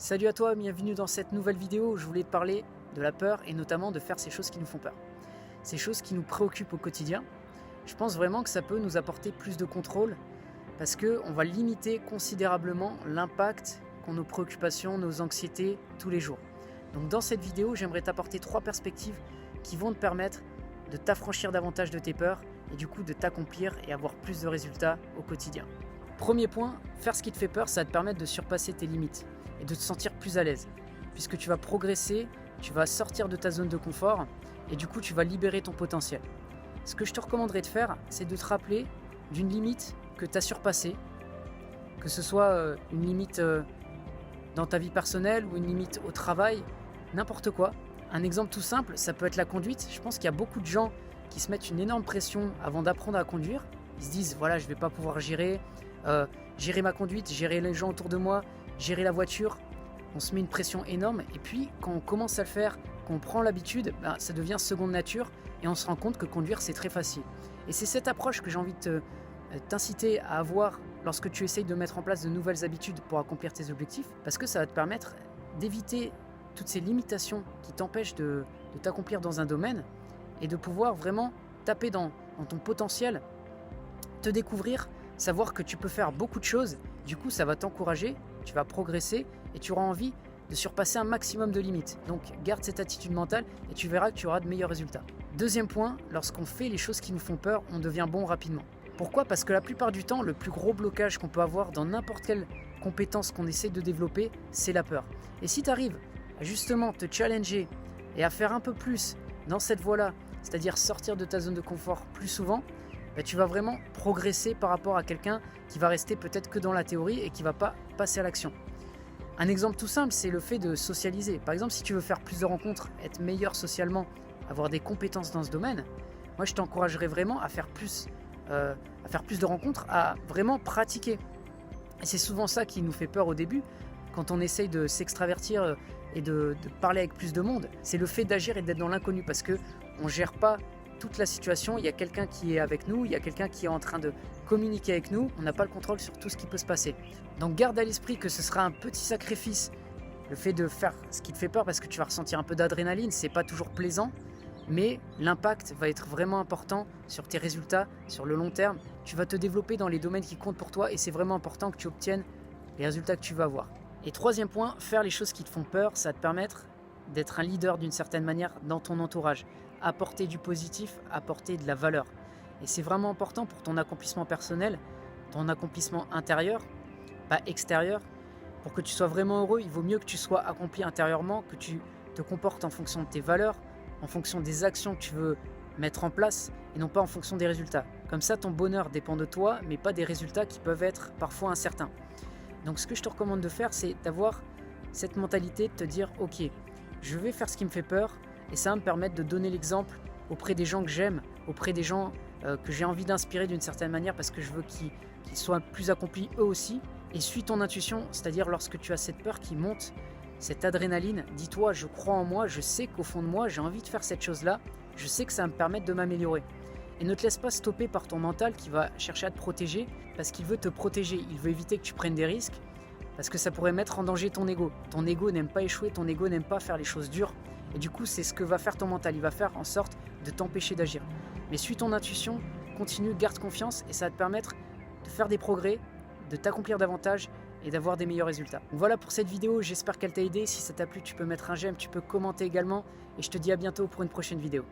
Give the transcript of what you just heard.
Salut à toi, bienvenue dans cette nouvelle vidéo où je voulais te parler de la peur et notamment de faire ces choses qui nous font peur. Ces choses qui nous préoccupent au quotidien. Je pense vraiment que ça peut nous apporter plus de contrôle parce qu'on va limiter considérablement l'impact qu'ont nos préoccupations, nos anxiétés tous les jours. Donc dans cette vidéo, j'aimerais t'apporter 3 perspectives qui vont te permettre de t'affranchir davantage de tes peurs et du coup de t'accomplir et avoir plus de résultats au quotidien. Premier point, faire ce qui te fait peur, ça va te permettre de surpasser tes limites et de te sentir plus à l'aise. Puisque tu vas progresser, tu vas sortir de ta zone de confort et du coup tu vas libérer ton potentiel. Ce que je te recommanderais de faire, c'est de te rappeler d'une limite que tu as surpassée, que ce soit une limite dans ta vie personnelle ou une limite au travail, n'importe quoi. Un exemple tout simple, ça peut être la conduite. Je pense qu'il y a beaucoup de gens qui se mettent une énorme pression avant d'apprendre à conduire. Ils se disent, voilà, je ne vais pas pouvoir gérer ma conduite, gérer les gens autour de moi, gérer la voiture. On se met une pression énorme et puis quand on commence à le faire, quand on prend l'habitude, ça devient seconde nature et on se rend compte que conduire c'est très facile. Et c'est cette approche que j'ai envie de t'inciter à avoir lorsque tu essayes de mettre en place de nouvelles habitudes pour accomplir tes objectifs, parce que ça va te permettre d'éviter toutes ces limitations qui t'empêchent de t'accomplir dans un domaine et de pouvoir vraiment taper dans ton potentiel, te découvrir, savoir que tu peux faire beaucoup de choses. Du coup ça va t'encourager, tu vas progresser et tu auras envie de surpasser un maximum de limites. Donc garde cette attitude mentale et tu verras que tu auras de meilleurs résultats. Deuxième point, lorsqu'on fait les choses qui nous font peur, on devient bon rapidement. Pourquoi ? Parce que la plupart du temps, le plus gros blocage qu'on peut avoir dans n'importe quelle compétence qu'on essaie de développer, c'est la peur. Et si tu arrives à justement te challenger et à faire un peu plus dans cette voie-là, c'est-à-dire sortir de ta zone de confort plus souvent, tu vas vraiment progresser par rapport à quelqu'un qui va rester peut-être que dans la théorie et qui ne va pas passer à l'action. Un exemple tout simple, c'est le fait de socialiser. Par exemple, si tu veux faire plus de rencontres, être meilleur socialement, avoir des compétences dans ce domaine, moi je t'encouragerais vraiment à faire plus de rencontres, à vraiment pratiquer. Et c'est souvent ça qui nous fait peur au début, quand on essaye de s'extravertir et de parler avec plus de monde, c'est le fait d'agir et d'être dans l'inconnu, parce qu'on ne gère pas toute la situation, il y a quelqu'un qui est avec nous, il y a quelqu'un qui est en train de communiquer avec nous, on n'a pas le contrôle sur tout ce qui peut se passer. Donc garde à l'esprit que ce sera un petit sacrifice, le fait de faire ce qui te fait peur, parce que tu vas ressentir un peu d'adrénaline, c'est pas toujours plaisant, mais l'impact va être vraiment important sur tes résultats, sur le long terme. Tu vas te développer dans les domaines qui comptent pour toi et c'est vraiment important que tu obtiennes les résultats que tu veux avoir. Et troisième point, faire les choses qui te font peur, ça va te permettre d'être un leader d'une certaine manière dans ton entourage, apporter du positif, apporter de la valeur. Et c'est vraiment important pour ton accomplissement personnel, ton accomplissement intérieur, pas extérieur. Pour que tu sois vraiment heureux, il vaut mieux que tu sois accompli intérieurement, que tu te comportes en fonction de tes valeurs, en fonction des actions que tu veux mettre en place et non pas en fonction des résultats. Comme ça, ton bonheur dépend de toi, mais pas des résultats qui peuvent être parfois incertains. Donc ce que je te recommande de faire, c'est d'avoir cette mentalité de te dire « Ok, je vais faire ce qui me fait peur et ça va me permettre de donner l'exemple auprès des gens que j'aime, auprès des gens que j'ai envie d'inspirer d'une certaine manière parce que je veux qu'ils soient plus accomplis eux aussi. Et suis ton intuition, c'est-à-dire lorsque tu as cette peur qui monte, cette adrénaline, dis-toi, je crois en moi, je sais qu'au fond de moi, j'ai envie de faire cette chose-là, je sais que ça va me permettre de m'améliorer. Et ne te laisse pas stopper par ton mental qui va chercher à te protéger parce qu'il veut te protéger, il veut éviter que tu prennes des risques parce que ça pourrait mettre en danger ton ego. Ton ego n'aime pas échouer, ton ego n'aime pas faire les choses dures et du coup, c'est ce que va faire ton mental, il va faire en sorte de t'empêcher d'agir. Mais suis ton intuition, continue, garde confiance et ça va te permettre de faire des progrès, de t'accomplir davantage et d'avoir des meilleurs résultats. Donc voilà pour cette vidéo, j'espère qu'elle t'a aidé. Si ça t'a plu, tu peux mettre un j'aime, tu peux commenter également et je te dis à bientôt pour une prochaine vidéo.